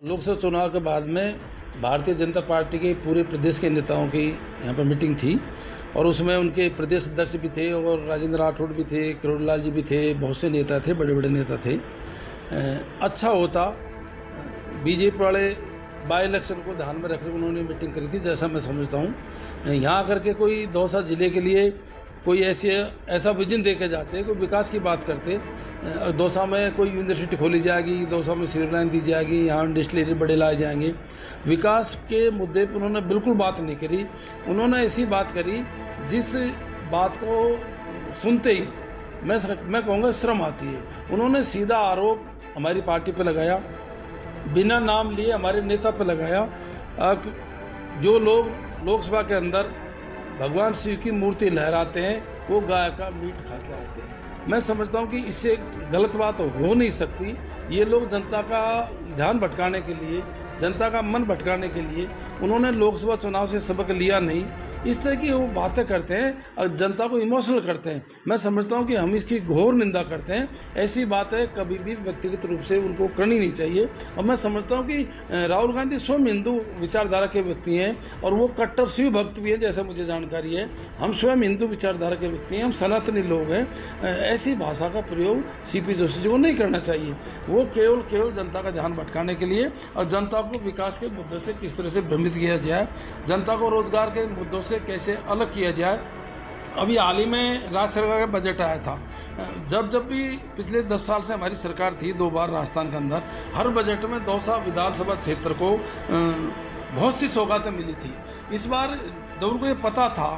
लोकसभा चुनाव के बाद में भारतीय जनता पार्टी के पूरे प्रदेश के नेताओं की यहाँ पर मीटिंग थी और उसमें उनके प्रदेश अध्यक्ष भी थे और राजेंद्र राठौड़ भी थे, करोड़लाल जी भी थे, बहुत से नेता थे, बड़े बड़े नेता थे। अच्छा होता बीजेपी वाले बाई इलेक्शन को ध्यान में रखकर उन्होंने मीटिंग करी थी, जैसा मैं समझता हूँ। यहाँ आकर के कोई दौसा जिले के लिए कोई ऐसा विजन दे के जाते, कोई विकास की बात करते। दौसा में कोई यूनिवर्सिटी खोली जाएगी, दौसा में सीवर लाइन दी जाएगी, यहाँ इंडस्ट्रियल बड़े लाए जाएंगे, विकास के मुद्दे पर उन्होंने बिल्कुल बात नहीं करी। उन्होंने ऐसी बात करी जिस बात को सुनते ही मैं कहूँगा शर्म आती है। उन्होंने सीधा आरोप हमारी पार्टी पर लगाया, बिना नाम लिए हमारे नेता पर लगाया। जो लोग लोकसभा के अंदर भगवान शिव की मूर्ति लहराते हैं वो गाय का मीट खा के आते हैं। मैं समझता हूँ कि इससे गलत बात हो नहीं सकती। ये लोग जनता का ध्यान भटकाने के लिए, जनता का मन भटकाने के लिए उन्होंने लोकसभा चुनाव से सबक लिया नहीं। इस तरह की वो बातें करते हैं और जनता को इमोशनल करते हैं। मैं समझता हूँ कि हम इसकी घोर निंदा करते हैं। ऐसी बातें कभी भी व्यक्तिगत रूप से उनको करनी नहीं चाहिए। और मैं समझता हूँ कि राहुल गांधी स्वयं हिंदू विचारधारा के व्यक्ति हैं और वो कट्टर शिव भक्त भी हैं, जैसे मुझे जानकारी है। हम स्वयं हिंदू विचारधारा के व्यक्ति हैं, हम सनातनी लोग हैं। ऐसी भाषा का प्रयोग सीपी जोशी जी को नहीं करना चाहिए। वो केवल जनता का ध्यान भटकाने के लिए और जनता को विकास के मुद्दों से किस तरह से भ्रमित किया जाए, जनता को रोजगार के मुद्दों से कैसे अलग किया जाए। अभी हाल ही में राज्य सरकार का बजट आया था। जब भी पिछले 10 साल से हमारी सरकार थी, 2 बार राजस्थान के अंदर, हर बजट में दौसा विधानसभा क्षेत्र को बहुत सी सौगातें मिली थी। इस बार जब उनको ये पता था,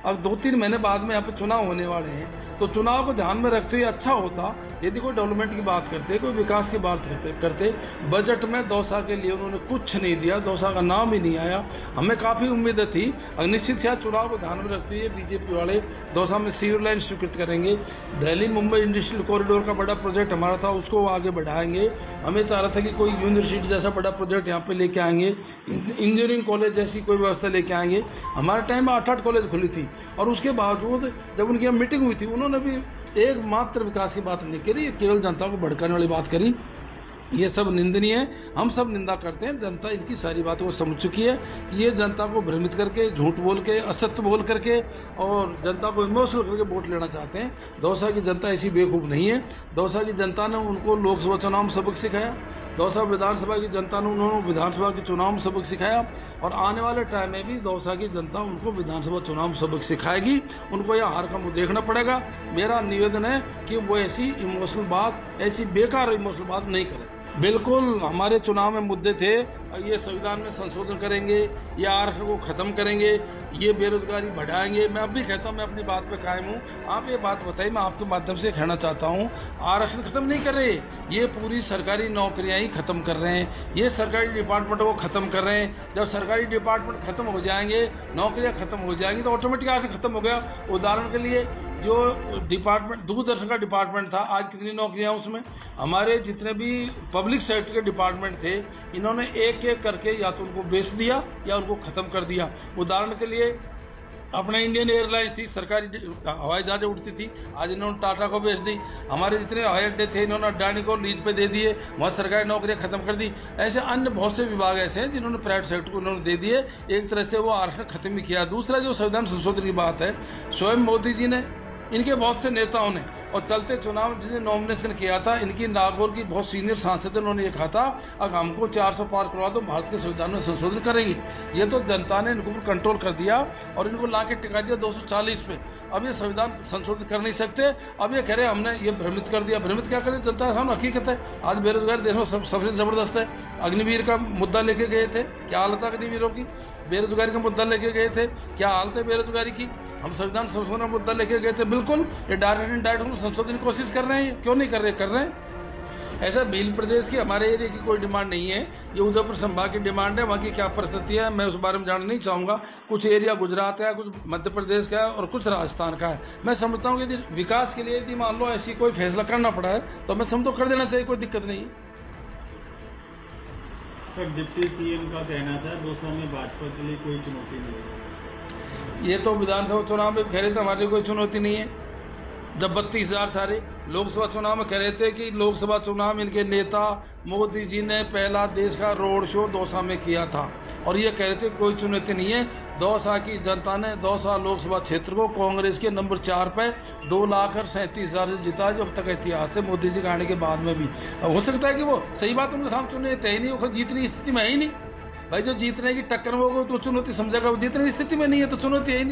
अब 2-3 महीने बाद में यहाँ पे चुनाव होने वाले हैं, तो चुनाव को ध्यान में रखते हुए अच्छा होता यदि कोई डेवलपमेंट की बात करते, कोई विकास की बात करते। बजट में दौसा के लिए उन्होंने कुछ नहीं दिया, दौसा का नाम ही नहीं आया। हमें काफ़ी उम्मीदें थी। निश्चित शायद चुनाव को ध्यान में रखते हुए बीजेपी वाले दौसा में सीवर लाइन स्वीकृत करेंगे। दिल्ली मुंबई इंडस्ट्रियल कॉरिडोर का बड़ा प्रोजेक्ट हमारा था, उसको आगे बढ़ाएंगे। हमें चाह रहा था कि कोई यूनिवर्सिटी जैसा बड़ा प्रोजेक्ट यहाँ पर लेके आएंगे, इंजीनियरिंग कॉलेज जैसी कोई व्यवस्था लेके आएंगे। हमारे टाइम में 8-8 कॉलेज खुली थी और उसके बावजूद जब उनकी यहाँ मीटिंग हुई थी उन्होंने भी एकमात्र विकास की बात नहीं करी, केवल जनता को भड़काने वाली बात करी। ये सब निंदनीय है, हम सब निंदा करते हैं। जनता इनकी सारी बातों को समझ चुकी है कि ये जनता को भ्रमित करके, झूठ बोल के, असत्य बोल करके और जनता को इमोशनल करके वोट लेना चाहते हैं। दौसा की जनता ऐसी बेवकूफ़ नहीं है। दौसा की जनता ने उनको लोकसभा चुनाव में सबक सिखाया, दौसा विधानसभा की जनता ने उन्होंने विधानसभा के चुनाव में सबक सिखाया और आने वाले टाइम में भी दौसा की जनता उनको विधानसभा चुनाव में सबक सिखाएगी। उनको यह हार का मुँह देखना पड़ेगा। मेरा निवेदन है कि वो ऐसी इमोशनल बात, ऐसी बेकार इमोशनल बात नहीं करें। बिल्कुल हमारे चुनाव में मुद्दे थे, ये संविधान में संशोधन करेंगे, ये आरक्षण को ख़त्म करेंगे, ये बेरोजगारी बढ़ाएंगे। मैं अब भी कहता हूँ, मैं अपनी बात पे कायम हूँ। आप ये बात बताइए, मैं आपके माध्यम से कहना चाहता हूँ, आरक्षण ख़त्म नहीं कर रहे, ये पूरी सरकारी नौकरियाँ ही ख़त्म कर रहे हैं, ये सरकारी डिपार्टमेंट को ख़त्म कर रहे हैं। जब सरकारी डिपार्टमेंट ख़त्म हो जाएंगे, नौकरियाँ ख़त्म हो जाएंगी तो ऑटोमेटिक आरक्षण ख़त्म हो गया। उदाहरण के लिए जो डिपार्टमेंट दूरदर्शन का डिपार्टमेंट था, आज कितनी नौकरियाँ उसमें। हमारे जितने भी पब्लिक सेक्टर के डिपार्टमेंट थे, इन्होंने एक एक करके या तो उनको बेच दिया या उनको ख़त्म कर दिया। उदाहरण के लिए अपना इंडियन एयरलाइंस थी, सरकारी हवाई जहाज़ें उड़ती थी, आज इन्होंने टाटा को बेच दी। हमारे जितने हवाई अड्डे थे इन्होंने अडानी को लीज पे दे दिए, वहाँ सरकारी नौकरियाँ ख़त्म कर दी। ऐसे अन्य बहुत से विभाग ऐसे हैं जिन्होंने प्राइवेट सेक्टर को उन्होंने दे दिए। एक तरह से वो आरक्षण खत्म भी किया। दूसरा जो संविधान संशोधन की बात है, स्वयं मोदी जी ने, इनके बहुत से नेताओं ने और चलते चुनाव जिसने नॉमिनेशन किया था, इनकी नागौर की बहुत सीनियर सांसद, उन्होंने ये कहा था अगर हमको 400 पार करवा दो भारत के संविधान में संशोधन करेंगे। ये तो जनता ने इनको कंट्रोल कर दिया और इनको ला के टिका दिया 240 पे। अब ये संविधान संशोधित कर नहीं सकते। अब ये कह रहे हमने ये भ्रमित कर दिया। भ्रमित क्या कर दिया? जनता का सामने हकीकत है। आज बेरोजगारी देश में सबसे ज़बरदस्त है। अग्निवीर का मुद्दा लेके गए थे, क्या हालत है अग्निवीरों की? बेरोजगारी का मुद्दा लेके गए थे, क्या हालत है बेरोजगारी की? हम संविधान संशोधन का मुद्दा लेके गए थे, बिल्कुल ये डायरेक्ट इनडायरेक्ट संशोधन की कोशिश कर रहे हैं। क्यों नहीं कर रहे हैं। ऐसा भील प्रदेश की, हमारे एरिया की कोई डिमांड नहीं है, ये उदयपुर संभाग की डिमांड है। वहाँ की क्या परिस्थिति है मैं उस बारे में जानना नहीं चाहूँगा। कुछ एरिया गुजरात का है, कुछ मध्य प्रदेश का है और कुछ राजस्थान का है। मैं समझता हूँ कि यदि विकास के लिए यदि मान लो ऐसी कोई फैसला करना पड़ा है तो मैं समझो कर देना चाहिए, कोई दिक्कत नहीं। सर, डिप्टी सीएम का कहना था दौसा में भाजपा के लिए कोई चुनौती नहीं है। ये तो विधानसभा चुनाव में कह रहे थे हमारे लिए कोई चुनौती नहीं है। जब 32,000 सारे लोकसभा चुनाव में कह रहे थे कि लोकसभा चुनाव में इनके नेता मोदी जी ने पहला देश का रोड शो दौसा में किया था और ये कह रहे थे कोई चुनौती नहीं है। दौसा की जनता ने दौसा लोकसभा क्षेत्र को कांग्रेस के नंबर 4 पे 2,37,000 से जीता, जो अब तक इतिहास है मोदी जी के आने के बाद में भी। अब हो सकता है कि वो सही बात उनके सामने चुनौती है ही नहीं, वो जीतने स्थिति में है ही नहीं। भाई जो जीतने की टक्कर में होगा तो चुनौती समझेगा, वो जीतने की स्थिति में नहीं है तो चुनौती है ही नहीं।